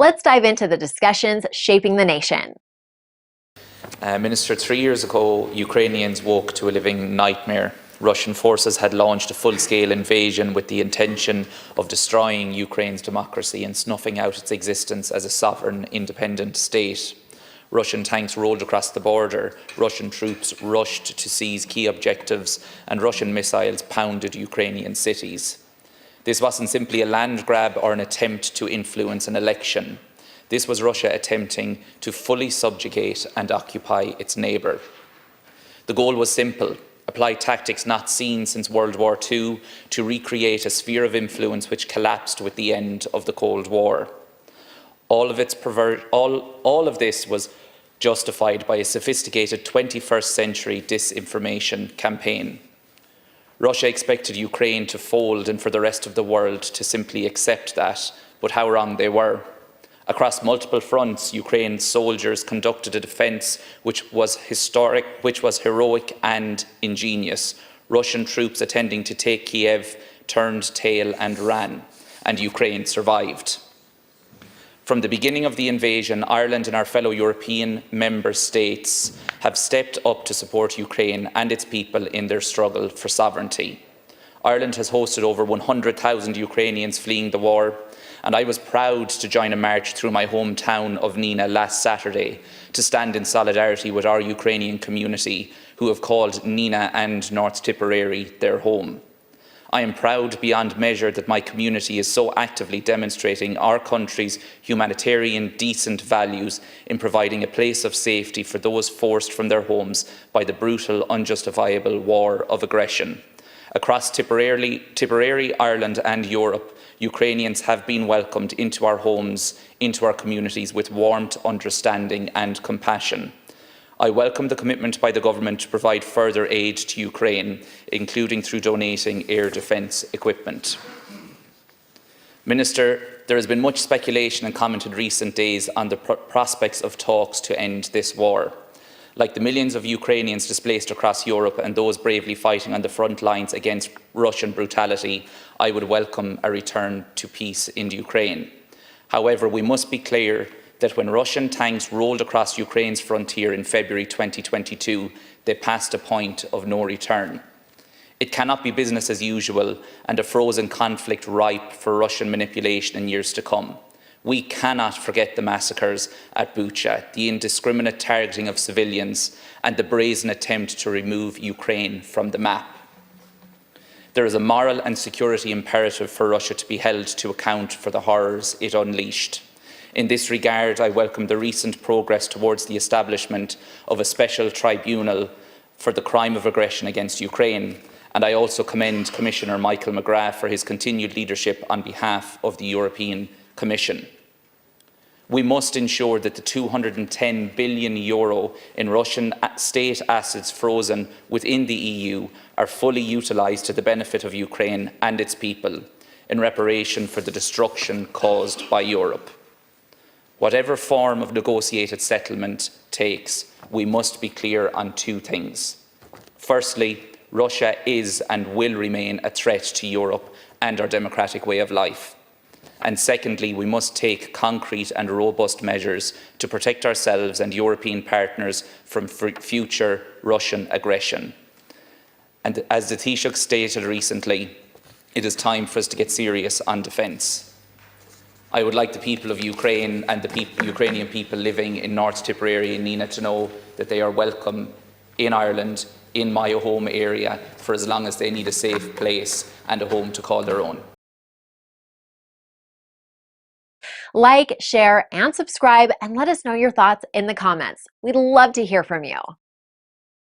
Let's dive into the discussions shaping the nation. Minister, 3 years ago, Ukrainians woke to a living nightmare. Russian forces had launched a full-scale invasion with the intention of destroying Ukraine's democracy and snuffing out its existence as a sovereign, independent state. Russian tanks rolled across the border, Russian troops rushed to seize key objectives, and Russian missiles pounded Ukrainian cities. This wasn't simply a land grab or an attempt to influence an election. This was Russia attempting to fully subjugate and occupy its neighbour. The goal was simple: apply tactics not seen since World War II to recreate a sphere of influence which collapsed with the end of the Cold War. All of this was justified by a sophisticated 21st century disinformation campaign. Russia expected Ukraine to fold and for the rest of the world to simply accept that, but how wrong they were. Across multiple fronts, Ukraine's soldiers conducted a defence which was heroic and ingenious. Russian troops attempting to take Kiev turned tail and ran, and Ukraine survived. From the beginning of the invasion, Ireland and our fellow European member states have stepped up to support Ukraine and its people in their struggle for sovereignty. Ireland has hosted over 100,000 Ukrainians fleeing the war, and I was proud to join a march through my hometown of Nina last Saturday to stand in solidarity with our Ukrainian community who have called Nina and North Tipperary their home. I am proud beyond measure that my community is so actively demonstrating our country's humanitarian, decent values in providing a place of safety for those forced from their homes by the brutal, unjustifiable war of aggression. Across Tipperary, Ireland and Europe, Ukrainians have been welcomed into our homes, into our communities with warmth, understanding and compassion. I welcome the commitment by the government to provide further aid to Ukraine, including through donating air defence equipment. Minister, there has been much speculation and comment in recent days on the prospects of talks to end this war. Like the millions of Ukrainians displaced across Europe and those bravely fighting on the front lines against Russian brutality, I would welcome a return to peace in Ukraine. However, we must be clear that when Russian tanks rolled across Ukraine's frontier in February 2022, they passed a point of no return. It cannot be business as usual and a frozen conflict ripe for Russian manipulation in years to come. We cannot forget the massacres at Bucha, the indiscriminate targeting of civilians, and the brazen attempt to remove Ukraine from the map. There is a moral and security imperative for Russia to be held to account for the horrors it unleashed. In this regard, I welcome the recent progress towards the establishment of a special tribunal for the crime of aggression against Ukraine, and I also commend Commissioner Michael McGrath for his continued leadership on behalf of the European Commission. We must ensure that the €210 billion in Russian state assets frozen within the EU are fully utilised to the benefit of Ukraine and its people in reparation for the destruction caused by Europe. Whatever form of negotiated settlement takes, we must be clear on two things. Firstly, Russia is and will remain a threat to Europe and our democratic way of life. And secondly, we must take concrete and robust measures to protect ourselves and European partners from future Russian aggression. And as the Taoiseach stated recently, it is time for us to get serious on defence. I would like the people of Ukraine and the Ukrainian people living in North Tipperary and Nina to know that they are welcome in Ireland, in my home area, for as long as they need a safe place and a home to call their own. Like, share, and subscribe, and let us know your thoughts in the comments. We'd love to hear from you.